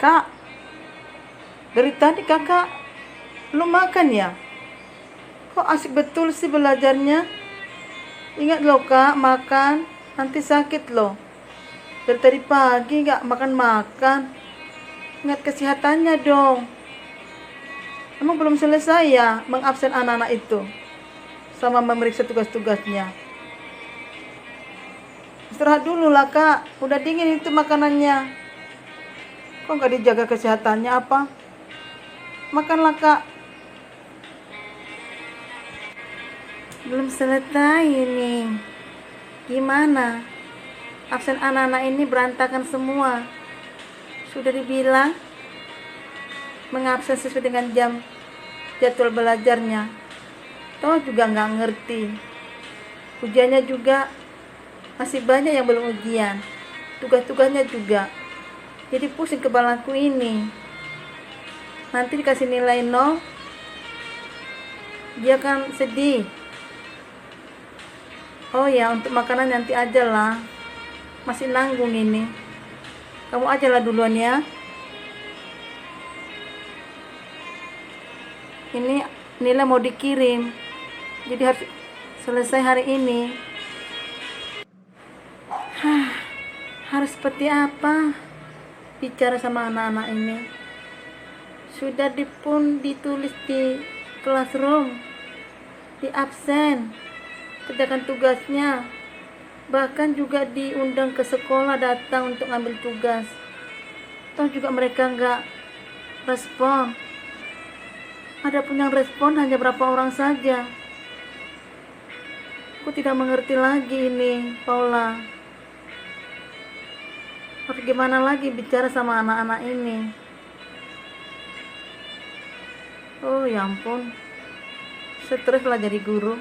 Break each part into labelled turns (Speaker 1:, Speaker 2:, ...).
Speaker 1: Kak, dari tadi kakak belum makan ya? Kok asik betul sih belajarnya? Ingat loh kak, makan, nanti sakit loh. Dari tadi pagi gak makan-makan. Ingat kesehatannya dong. Emang belum selesai ya mengabsen anak-anak itu? Sama memeriksa tugas-tugasnya. Istirahat dulu lah kak, udah dingin itu makanannya. Kok gak dijaga kesehatannya apa? Makanlah kak. Belum selesai ini. Gimana? Absen anak-anak ini berantakan semua. Sudah dibilang mengabsen sesuai dengan jadwal belajarnya. Toh juga nggak ngerti. Ujiannya juga masih banyak yang belum ujian. Tugas-tugasnya juga. Jadi pusing kepalaku ini. Nanti dikasih nilai 0, dia kan sedih. Oh ya, untuk makanan nanti aja lah. Masih nanggung ini. Kamu aja lah duluan ya. Ini nilai mau dikirim. Jadi harus selesai hari ini. Harus seperti apa bicara sama anak-anak ini? Sudah pun ditulis di classroom, di absen, kerjakan tugasnya. Bahkan juga diundang ke sekolah datang untuk ambil tugas. Toh juga mereka nggak respon. Ada pun yang respon hanya berapa orang saja. Aku tidak mengerti lagi ini, Paula. Harus gimana lagi bicara sama anak-anak ini? Oh ya ampun, stres lah jadi guru.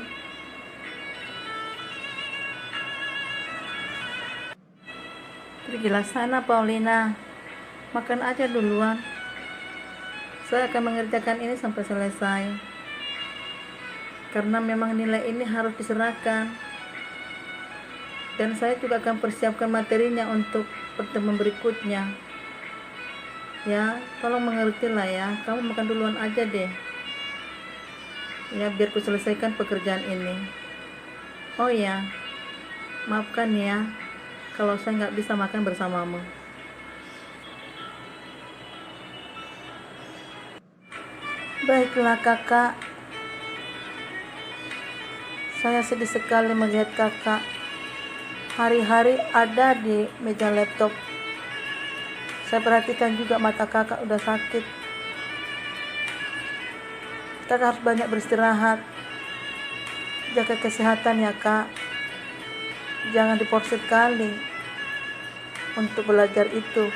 Speaker 1: Pergilah sana Paulina, makan aja duluan. Saya akan mengerjakan ini sampai selesai. Karena memang nilai ini harus diserahkan. Dan saya juga akan persiapkan materinya untuk pertemuan berikutnya. Ya, tolong mengerti lah ya. Kamu makan duluan aja deh. Ya, biar ku selesaikan pekerjaan ini. Oh ya, maafkan ya kalau saya nggak bisa makan bersamamu. Baiklah kakak. Saya sedih sekali melihat kakak hari-hari ada di meja laptop. Saya perhatikan juga mata kakak udah sakit. Kakak harus banyak beristirahat. Jaga kesehatan ya kak. Jangan diporsir kali untuk belajar itu.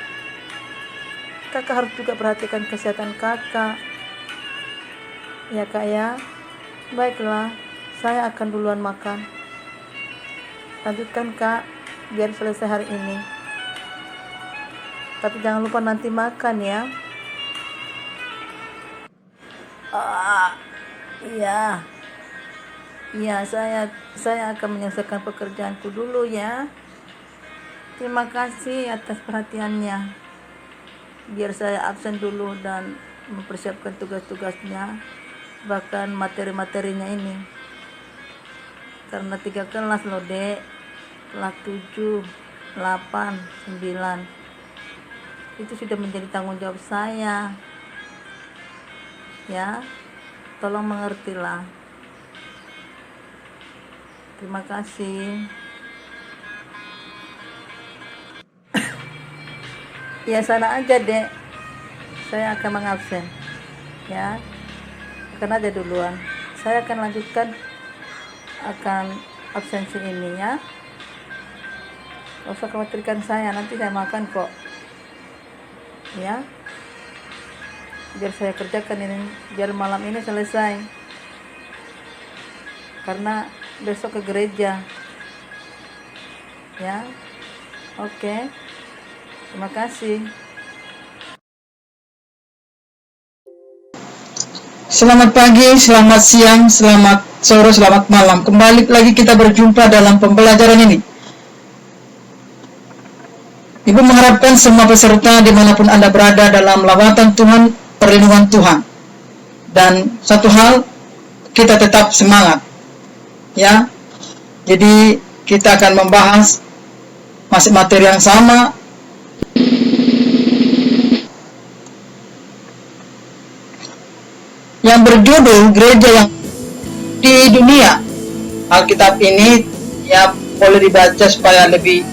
Speaker 1: Kakak harus juga perhatikan kesehatan kakak. Ya kak ya. Baiklah, saya akan duluan makan. Lanjutkan kak, biar selesai hari ini. Tapi jangan lupa nanti makan ya. Iya. Iya, saya akan menyelesaikan pekerjaanku dulu ya. Terima kasih atas perhatiannya. Biar saya absen dulu dan mempersiapkan tugas-tugasnya, bahkan materi-materinya ini. Karena 3 kelas loh dek, kelas 7, 8, 9. Itu sudah menjadi tanggung jawab saya. Ya, tolong mengertilah. Terima kasih. Ya sana aja dek, saya akan mengabsen. Ya, akan aja duluan. Saya akan lanjutkan absensi ini ya. Gak usah khawatirkan saya, nanti saya makan kok. Ya, biar saya kerjakan ini, biar malam ini selesai. Karena besok ke gereja. Ya, oke. Terima kasih.
Speaker 2: Selamat pagi, selamat siang, selamat sore, selamat malam. Kembali lagi kita berjumpa dalam pembelajaran ini. Ibu mengharapkan semua peserta dimanapun Anda berada dalam lawatan Tuhan, perlindungan Tuhan. Dan satu hal, kita tetap semangat. Ya, jadi kita akan membahas masih materi yang sama, yang berjudul Gereja yang di Dunia. Alkitab ini ya boleh dibaca supaya lebih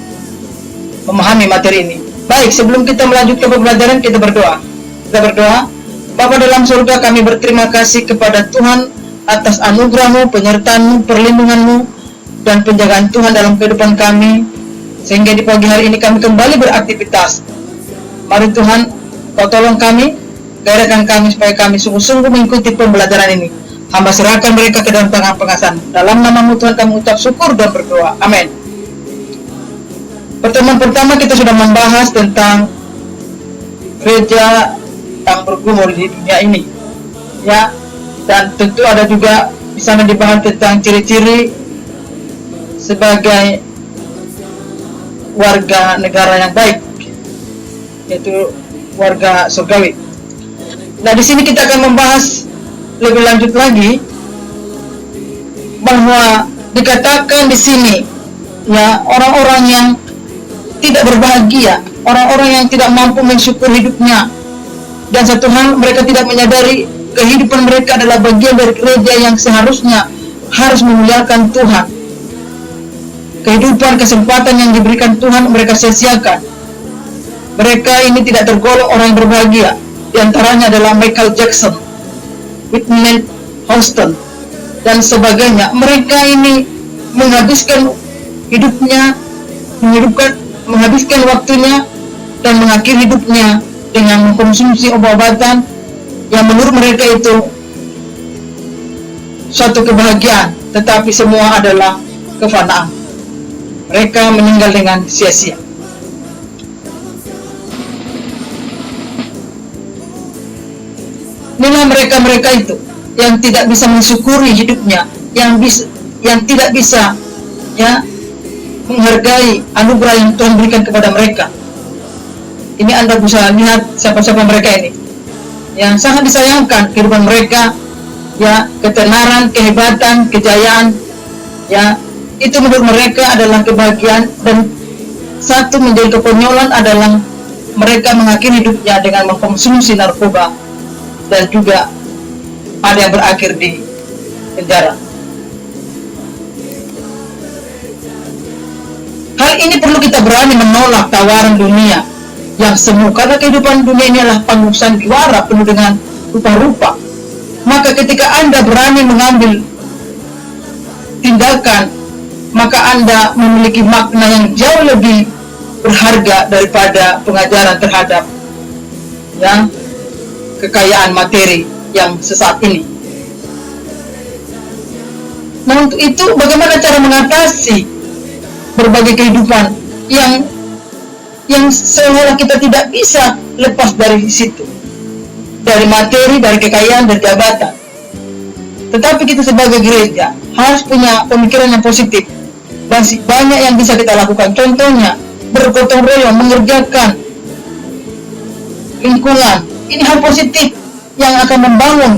Speaker 2: memahami materi ini. Baik, sebelum kita melanjutkan pembelajaran, kita berdoa. Kita berdoa. Bapa dalam surga, kami berterima kasih kepada Tuhan atas anugerah-Mu, penyertaan-Mu, perlindungan-Mu, dan penjagaan Tuhan dalam kehidupan kami, sehingga di pagi hari ini kami kembali beraktivitas. Mari Tuhan, Kau tolong kami, gairahkan kami supaya kami sungguh-sungguh mengikuti pembelajaran ini. Hamba serahkan mereka ke dalam tangan pengasihan. Dalam nama-Mu Tuhan kami ucap syukur dan berdoa. Amin. Pertemuan pertama kita sudah membahas tentang gereja yang bergumul di dunia ini, ya, dan tentu ada juga di sana dibahas tentang ciri-ciri sebagai warga negara yang baik, yaitu warga surgawi. Nah, di sini kita akan membahas lebih lanjut lagi bahwa dikatakan di sini, ya, orang-orang yang tidak berbahagia, orang-orang yang tidak mampu mensyukur hidupnya, dan satu hal, mereka tidak menyadari kehidupan mereka adalah bagian dari gereja yang seharusnya harus memuliakan Tuhan. Kehidupan, kesempatan yang diberikan Tuhan mereka sia-siakan. Mereka ini tidak tergolong orang yang berbahagia. Di antaranya adalah Michael Jackson, Whitney Houston, dan sebagainya. Mereka ini menghabiskan hidupnya, menghabiskan waktunya dan mengakhiri hidupnya dengan mengkonsumsi obat-obatan yang menurut mereka itu suatu kebahagiaan, tetapi semua adalah kefanaan. Mereka meninggal dengan sia-sia. Inilah mereka-mereka itu yang tidak bisa mensyukuri hidupnya, yang tidak bisa, ya, menghargai anugerah yang Tuhan berikan kepada mereka. Ini Anda bisa lihat siapa-siapa mereka ini, yang sangat disayangkan kehidupan mereka, ya, ketenaran, kehebatan, kejayaan, ya, itu menurut mereka adalah kebahagiaan. Dan satu menjadi kekonyolan adalah mereka mengakhiri hidupnya dengan mengkonsumsi narkoba, dan juga ada yang berakhir di penjara. Hal ini perlu kita berani menolak tawaran dunia yang semu, karena kehidupan dunia ini adalah panggung sandiwara penuh dengan rupa-rupa. Maka ketika Anda berani mengambil tindakan, maka Anda memiliki makna yang jauh lebih berharga daripada pengajaran terhadap, ya, kekayaan materi yang sesaat ini. Nah, untuk itu bagaimana cara mengatasi berbagai kehidupan yang seolah kita tidak bisa lepas dari situ, dari materi, dari kekayaan, dari jabatan. Tetapi kita sebagai gereja harus punya pemikiran yang positif. Masih banyak yang bisa kita lakukan. Contohnya, bergotong royong mengerjakan lingkungan. Ini hal positif yang akan membangun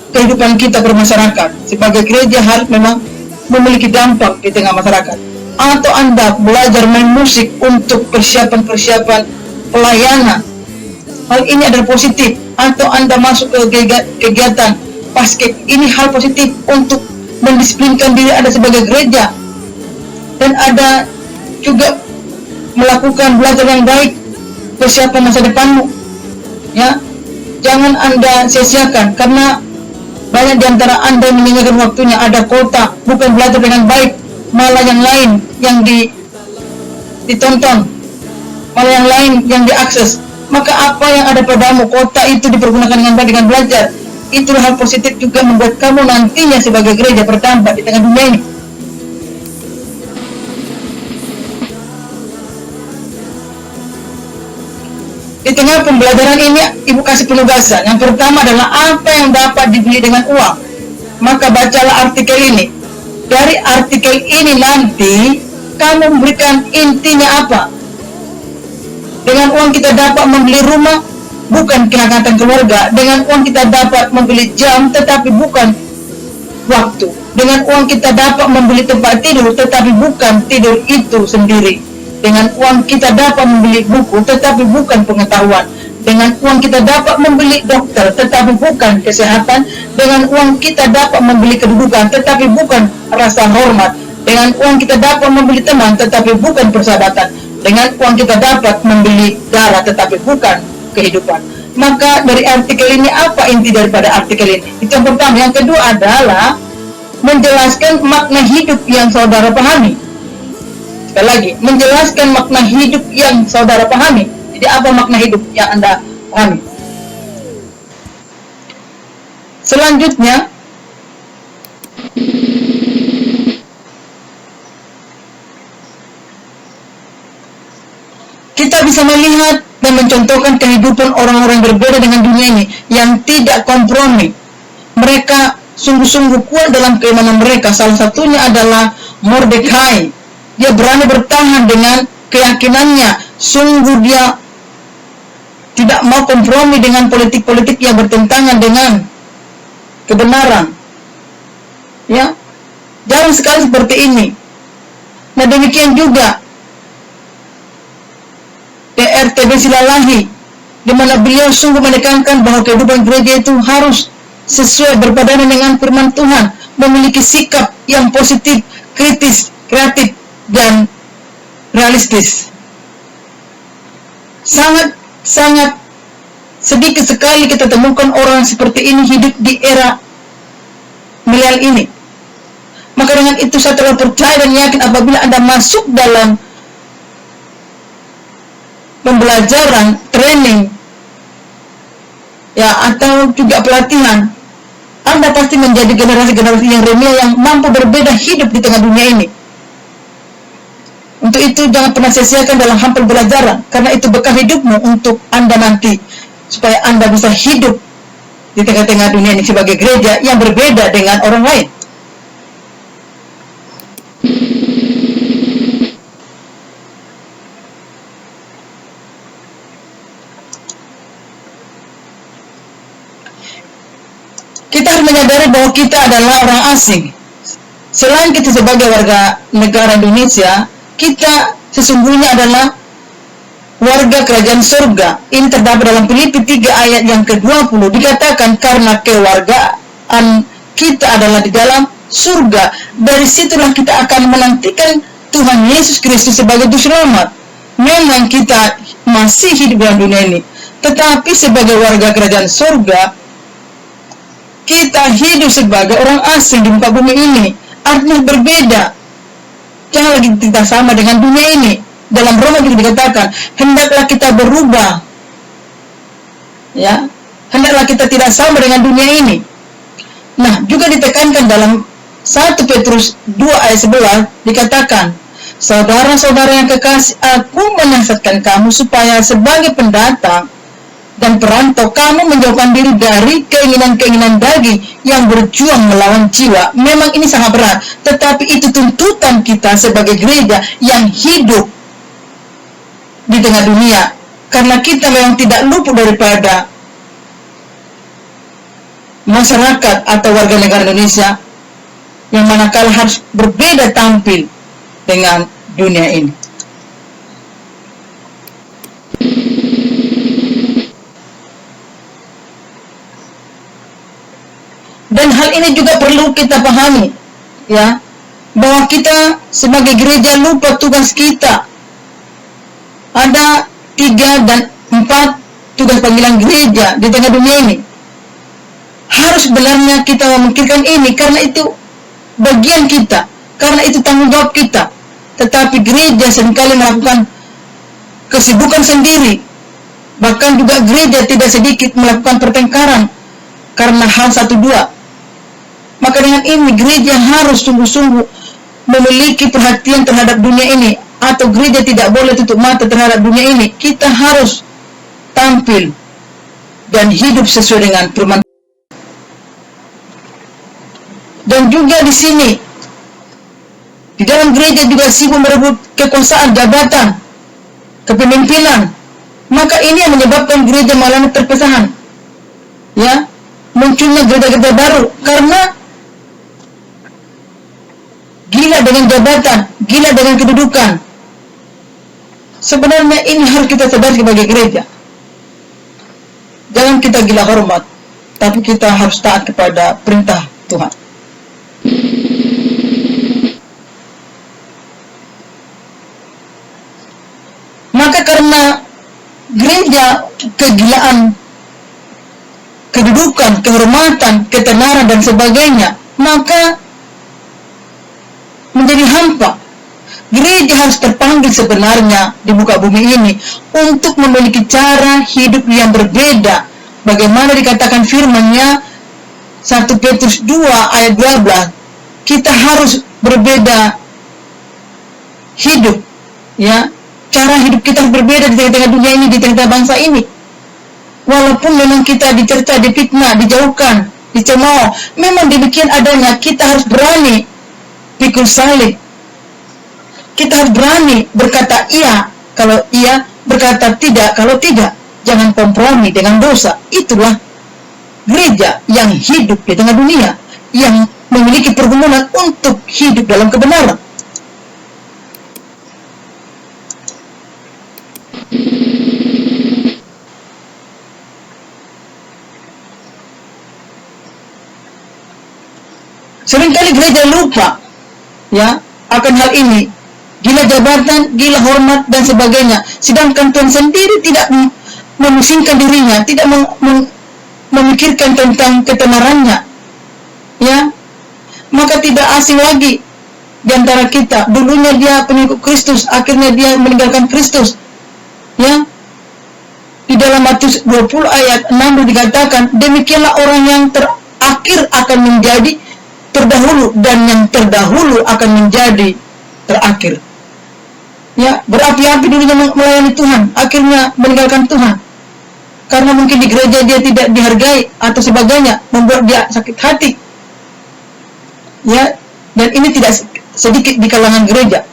Speaker 2: kehidupan kita bermasyarakat. Sebagai gereja harus memang memiliki dampak di tengah masyarakat. Atau Anda belajar main musik untuk persiapan-persiapan pelayanan. Hal ini adalah positif. Atau Anda masuk ke kegiatan basket. Ini hal positif untuk mendisiplinkan diri Anda sebagai gereja. Dan ada juga melakukan belajar yang baik, persiapan masa depanmu. Ya, jangan Anda sia-siakan, karena banyak di antara Anda yang meninggalkan waktunya, ada kota, bukan belajar dengan baik, malah yang lain yang ditonton, malah yang lain yang diakses. Maka apa yang ada padamu, kota itu dipergunakan dengan baik dengan belajar. Itulah hal positif juga membuat kamu nantinya sebagai gereja bertambah di tengah dunia ini. Di tengah pembelajaran ini, Ibu kasih penugasan. Yang pertama adalah apa yang dapat dibeli dengan uang. Maka bacalah artikel ini. Dari artikel ini nanti kamu memberikan intinya apa. Dengan uang kita dapat membeli rumah, bukan kehangatan keluarga. Dengan uang kita dapat membeli jam, tetapi bukan waktu. Dengan uang kita dapat membeli tempat tidur, tetapi bukan tidur itu sendiri. Dengan uang kita dapat membeli buku, tetapi bukan pengetahuan. Dengan uang kita dapat membeli dokter, tetapi bukan kesehatan. Dengan uang kita dapat membeli kedudukan, tetapi bukan rasa hormat. Dengan uang kita dapat membeli teman, tetapi bukan persahabatan. Dengan uang kita dapat membeli darah, tetapi bukan kehidupan. Maka dari artikel ini, apa inti daripada artikel ini? Itu yang pertama. Yang kedua adalah menjelaskan makna hidup yang saudara pahami. Sekali lagi, menjelaskan makna hidup yang saudara pahami. Jadi apa makna hidup yang Anda pahami? Selanjutnya, kita bisa melihat dan mencontohkan kehidupan orang-orang berbeda dengan dunia ini yang tidak kompromi. Mereka sungguh-sungguh kuat dalam keimanan mereka. Salah satunya adalah Mordekai. Dia berani bertahan dengan keyakinannya. Sungguh dia tidak mau kompromi dengan politik-politik yang bertentangan dengan kebenaran. Ya, jarang sekali seperti ini. Nah, demikian juga PRTB Silalahi, di mana beliau sungguh menekankan bahwa kehidupan gereja itu harus sesuai berpadanan dengan firman Tuhan, memiliki sikap yang positif, kritis, kreatif, dan realistis. Sangat sedikit sekali kita temukan orang seperti ini hidup di era milenial ini. Maka dengan itu saya telah percaya dan yakin apabila Anda masuk dalam pembelajaran, training, ya, atau juga pelatihan, Anda pasti menjadi generasi-generasi yang remil yang mampu berbeda hidup di tengah dunia ini. Untuk itu jangan pernah sia-siakan dalam hal pembelajaran, karena itu bekal hidupmu untuk Anda nanti, supaya Anda bisa hidup di tengah-tengah dunia ini sebagai gereja yang berbeda dengan orang lain. Kita harus menyadari bahwa kita adalah orang asing. Selain kita sebagai warga negara Indonesia, kita sesungguhnya adalah warga kerajaan surga. Ini terdapat dalam Filipi 3 ayat yang ke-20. Dikatakan karena kewargaan kita adalah di dalam surga. Dari situlah kita akan menantikan Tuhan Yesus Kristus sebagai juru selamat. Memang kita masih hidup dalam dunia ini, tetapi sebagai warga kerajaan surga, kita hidup sebagai orang asing di muka bumi ini. Artinya berbeda. Jangan lagi kita sama dengan dunia ini. Dalam Roma juga dikatakan, hendaklah kita berubah. Ya, hendaklah kita tidak sama dengan dunia ini. Nah, juga ditekankan dalam 1 Petrus 2 ayat 11 dikatakan, saudara-saudara yang kekasih, aku menasihatkan kamu supaya sebagai pendatang dan perantau, kamu menjauhkan diri dari keinginan-keinginan daging yang berjuang melawan jiwa. Memang ini sangat berat, tetapi itu tuntutan kita sebagai gereja yang hidup di tengah dunia. Karena kita memang tidak luput daripada masyarakat atau warga negara Indonesia yang manakala harus berbeda tampil dengan dunia ini. Dan hal ini juga perlu kita pahami, ya, bahwa kita sebagai gereja lupa tugas kita. Ada 3 dan 4 tugas panggilan gereja di tengah dunia ini. Harus sebenarnya kita memikirkan ini, karena itu bagian kita, karena itu tanggung jawab kita. Tetapi gereja seringkali melakukan kesibukan sendiri. Bahkan juga gereja tidak sedikit melakukan pertengkaran karena hal 1-2. Maka dengan ini gereja harus sungguh-sungguh memiliki perhatian terhadap dunia ini, atau gereja tidak boleh tutup mata terhadap dunia ini. Kita harus tampil dan hidup sesuai dengan firman. Dan juga di sini, di dalam gereja juga sibuk merebut kekuasaan, jabatan, kepemimpinan, Maka ini yang menyebabkan gereja mengalami perpecahan. Ya, munculnya gereja-gereja baru karena gila dengan jabatan, gila dengan kedudukan. Sebenarnya ini harus kita sadari sebagai gereja. Jangan kita gila hormat, tapi kita harus taat kepada perintah Tuhan. Maka karena gereja kegilaan, kedudukan, kehormatan, ketenaran dan sebagainya, maka menjadi hampa. Gereja harus terpanggil sebenarnya di muka bumi ini untuk memiliki cara hidup yang berbeda. Bagaimana dikatakan firman-Nya 1 Petrus 2 ayat 12, kita harus berbeda hidup, ya. Cara hidup kita berbeda di tengah-tengah dunia ini, di tengah-tengah bangsa ini. Walaupun memang kita dicerca, difitnah, dijauhkan, dicemooh, memang demikian adanya, kita harus berani pikul salib. Kita harus berani berkata iya kalau iya, berkata tidak kalau tidak. Jangan kompromi dengan dosa. Itulah gereja yang hidup di tengah dunia, yang memiliki pergumulan untuk hidup dalam kebenaran. Seringkali gereja lupa, ya, akan hal ini. Gila jabatan, gila hormat dan sebagainya. Sedangkan Tuhan sendiri tidak memusingkan dirinya, tidak memikirkan tentang ketenarannya, ya. Maka tidak asing lagi di antara kita. Dulunya dia pengikut Kristus, akhirnya dia meninggalkan Kristus, ya. Di dalam Matius 20 ayat 6 dikatakan, demikianlah orang yang terakhir akan menjadi terdahulu, dan yang terdahulu akan menjadi terakhir. Ya, berapi-api dulunya melayani Tuhan, akhirnya meninggalkan Tuhan. Karena mungkin di gereja dia tidak dihargai atau sebagainya, membuat dia sakit hati. Ya, dan ini tidak sedikit di kalangan gereja.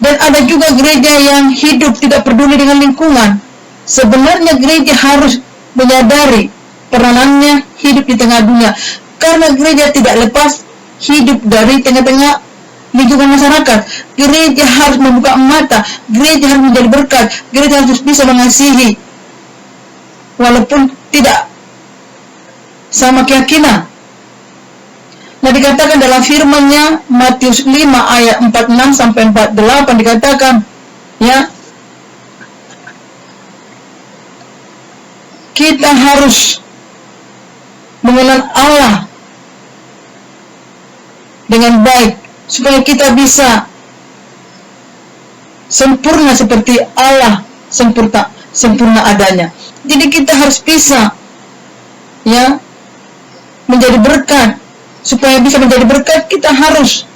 Speaker 2: Dan ada juga gereja yang hidup tidak peduli dengan lingkungan. Sebenarnya gereja harus menyadari peranannya hidup di tengah dunia. Karena gereja tidak lepas hidup dari tengah-tengah lingkungan masyarakat. Gereja harus membuka mata, gereja harus menjadi berkat, gereja harus bisa mengasihi walaupun tidak sama keyakinan. Nah, dikatakan dalam firman-Nya Matius 5 ayat 46 sampai 48 dikatakan, ya, kita harus mengenal Allah dengan baik supaya kita bisa sempurna seperti Allah sempurna adanya. Jadi kita harus bisa, ya, menjadi berkat. Supaya bisa menjadi berkat, kita harus,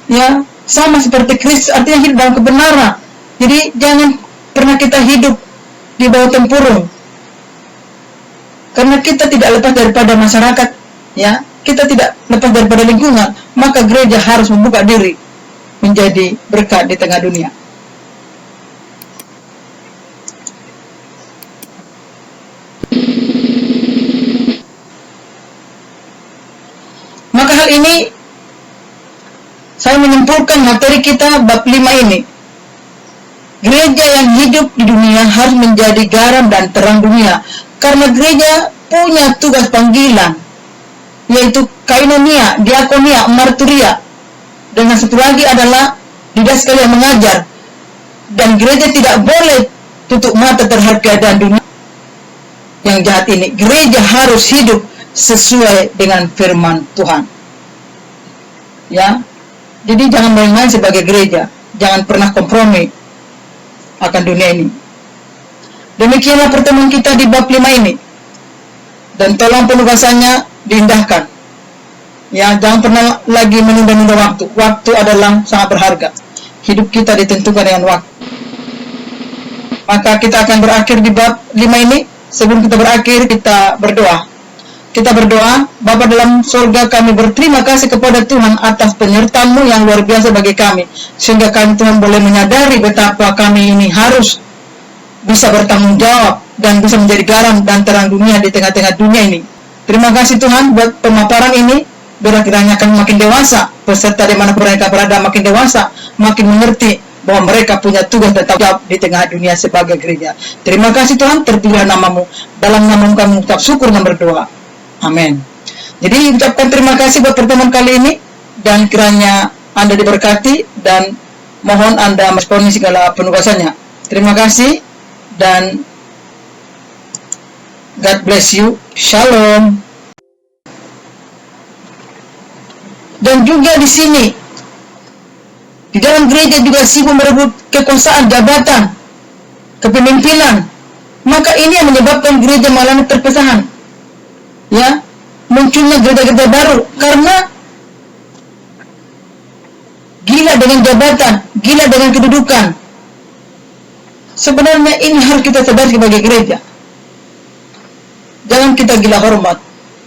Speaker 2: ya, sama seperti Kristus, artinya hidup dalam kebenaran. Jadi jangan pernah kita hidup di bawah tempurung, karena kita tidak lepas daripada masyarakat, ya, kita tidak lepas daripada lingkungan. Maka gereja harus membuka diri menjadi berkat di tengah dunia. Maka hal ini saya menyimpulkan materi kita bab 5 ini. Gereja yang hidup di dunia harus menjadi garam dan terang dunia, karena gereja punya tugas panggilan, yaitu kainonia, diakonia, marturia. Dan yang satu lagi adalah didaskan yang mengajar. Dan gereja tidak boleh tutup mata terhadap keadaan dunia yang jahat ini. Gereja harus hidup sesuai dengan firman Tuhan. Ya, jadi jangan main-main sebagai gereja, jangan pernah kompromi akan dunia ini. Demikianlah pertemuan kita di bab 5 ini. Dan tolong penugasannya diindahkan. Ya, jangan pernah lagi menunda-nunda waktu. Waktu adalah sangat berharga. Hidup kita ditentukan dengan waktu. Maka kita akan berakhir di bab 5 ini. Sebelum kita berakhir, kita berdoa. Kita berdoa, Bapa dalam surga, kami berterima kasih kepada Tuhan atas penyertaan-Mu yang luar biasa bagi kami. Sehingga kami, Tuhan, boleh menyadari betapa kami ini harus bisa bertanggung jawab dan bisa menjadi garam dan terang dunia di tengah-tengah dunia ini. Terima kasih Tuhan buat pemaparan ini. Biar kiranya akan makin dewasa, peserta di mana mereka berada makin dewasa, makin mengerti bahwa mereka punya tugas dan tanggung jawab di tengah dunia sebagai gereja. Terima kasih Tuhan, terpujilah namamu. Dalam namamu kami mengucap syukur dan berdoa. Amin. Jadi ucapkan terima kasih buat pertemuan kali ini, dan kiranya Anda diberkati, dan mohon Anda meresponi segala penugasannya. Terima kasih, dan God bless you. Shalom. Dan juga di sini, di dalam gereja juga sibuk merebut kekuasaan, jabatan, kepemimpinan. Maka ini yang menyebabkan gereja mengalami perpecahan. Ya, munculnya gereja-gereja baru karena gila dengan jabatan, gila dengan kedudukan. Sebenarnya ini harus kita sadari sebagai gereja. Jangan kita gila hormat,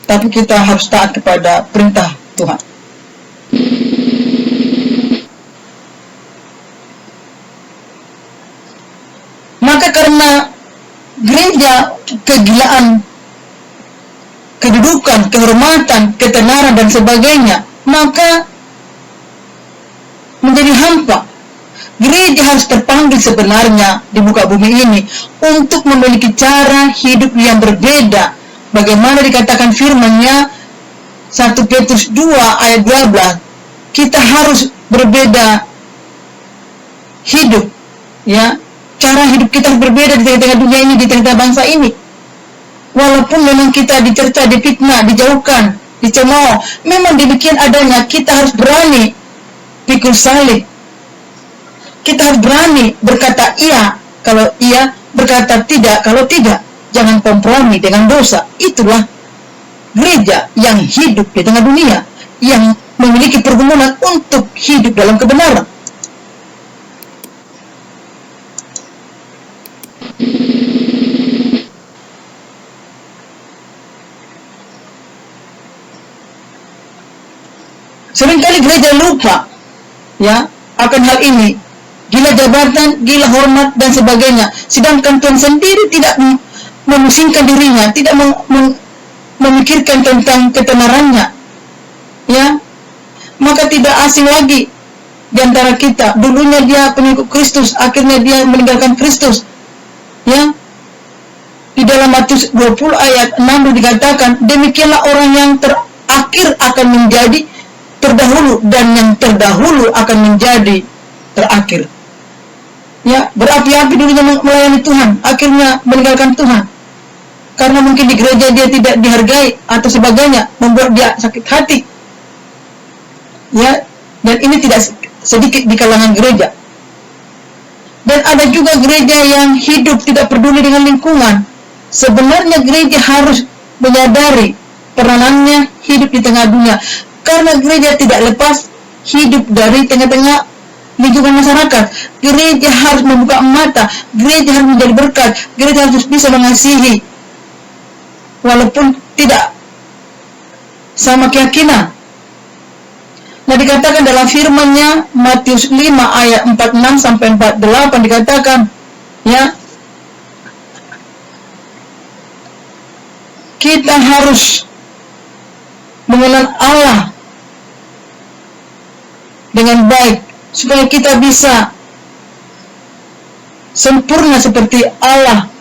Speaker 2: tapi kita harus taat kepada perintah Tuhan. Maka karena gereja kegilaan, kedudukan, kehormatan, ketenaran dan sebagainya, maka menjadi hampa. Gereja harus terpanggil sebenarnya di muka bumi ini untuk memiliki cara hidup yang berbeda. Bagaimana dikatakan firman-Nya 1 Petrus 2 ayat 12, kita harus berbeda hidup, ya. Cara hidup kita berbeda di tengah-tengah dunia ini, di tengah-tengah bangsa ini. Walaupun memang kita dicerca, difitnah, dijauhkan, dicemooh, memang demikian adanya, kita harus berani pikul salib. Kita harus berani berkata iya kalau iya, berkata tidak kalau tidak. Jangan kompromi dengan dosa. Itulah gereja yang hidup di tengah dunia, yang memiliki pergumulan untuk hidup dalam kebenaran. Seringkali gereja lupa, ya, akan hal ini. Gila jabatan, gila hormat dan sebagainya. Sedangkan Tuhan sendiri tidak memusingkan dirinya, tidak memikirkan tentang ketenarannya, ya. Maka tidak asing lagi di antara kita. Dulunya dia pengikut Kristus, akhirnya dia meninggalkan Kristus, ya. Di dalam Matius 20 ayat 6 dikatakan, demikianlah orang yang terakhir akan menjadi terdahulu, dan yang terdahulu akan menjadi terakhir. Ya, berapi-api dulunya melayani Tuhan, akhirnya meninggalkan Tuhan. Karena mungkin di gereja dia tidak dihargai atau sebagainya, membuat dia sakit hati. Ya, dan ini tidak sedikit di kalangan gereja. Dan ada juga gereja yang hidup tidak peduli dengan lingkungan. Sebenarnya gereja harus menyadari peranannya hidup di tengah dunia. Karena gereja tidak lepas hidup dari tengah-tengah lingkungan masyarakat. Gereja harus membuka mata, gereja harus menjadi berkat, gereja harus bisa mengasihi walaupun tidak sama keyakinan. Nah, dikatakan dalam firman-Nya Matius 5 ayat 46 sampai 48 dikatakan, ya, kita harus mengenal Allah dengan baik supaya kita bisa sempurna seperti Allah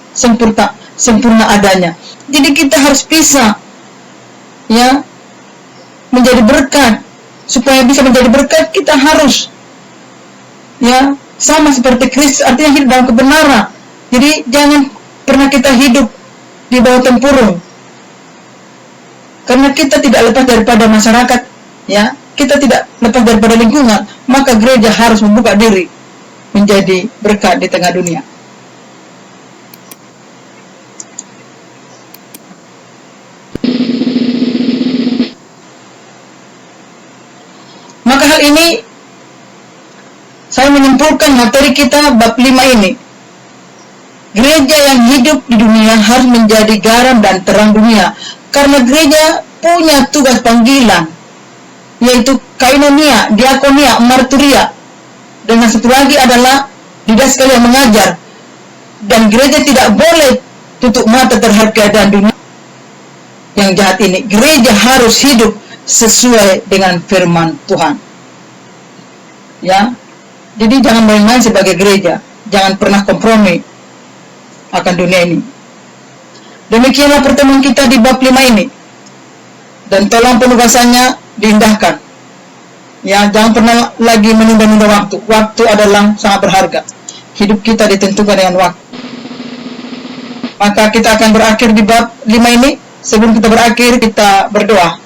Speaker 2: sempurna adanya. Jadi kita harus bisa, ya, menjadi berkat. Supaya bisa menjadi berkat, kita harus, ya, sama seperti Kristus, artinya hidup dalam kebenaran. Jadi jangan pernah kita hidup di bawah tempurung, karena kita tidak lepas daripada masyarakat, ya, kita tidak lepas daripada lingkungan. Maka gereja harus membuka diri menjadi berkat di tengah dunia. Maka hal ini saya menyimpulkan materi kita bab 5 ini. Gereja yang hidup di dunia harus menjadi garam dan terang dunia, karena gereja punya tugas panggilan, yaitu kainonia, diakonia, marturia. Dan yang satu lagi adalah didaskan yang mengajar. Dan gereja tidak boleh tutup mata terhadap keadaan dunia yang jahat ini. Gereja harus hidup sesuai dengan firman Tuhan. Ya, jadi jangan main-main sebagai gereja. Jangan pernah kompromi akan dunia ini. Demikianlah pertemuan kita di bab 5 ini. Dan tolong penugasannya diindahkan. Ya, jangan pernah lagi menunda-nunda waktu. Waktu adalah sangat berharga. Hidup kita ditentukan dengan waktu. Maka kita akan berakhir di bab 5 ini. Sebelum kita berakhir, kita berdoa.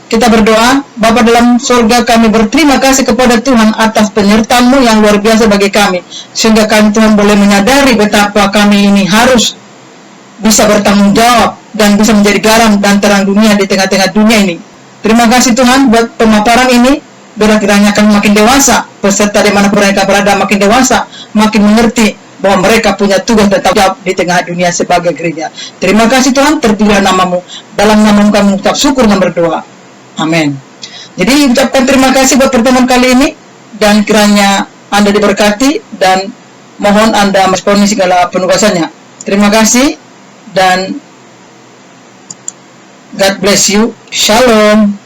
Speaker 2: Kita berdoa, Bapa dalam surga, kami berterima kasih kepada Tuhan atas penyertaan-Mu yang luar biasa bagi kami. Sehingga kami, Tuhan, boleh menyadari betapa kami ini harus bisa bertanggung jawab dan bisa menjadi garam dan terang dunia di tengah-tengah dunia ini. Terima kasih Tuhan buat pemaparan ini. Biar kiranya kami makin dewasa, peserta di mana mereka berada makin dewasa, makin mengerti bahwa mereka punya tugas dan tanggung jawab di tengah dunia sebagai gereja. Terima kasih Tuhan, terpujilah nama-Mu. Dalam nama-Mu kami mengucap syukur dan berdoa. Amin. Jadi ucapkan terima kasih buat pertemuan kali ini, dan kiranya Anda diberkati, dan mohon Anda meresponi segala penugasannya. Terima kasih, dan God bless you. Shalom.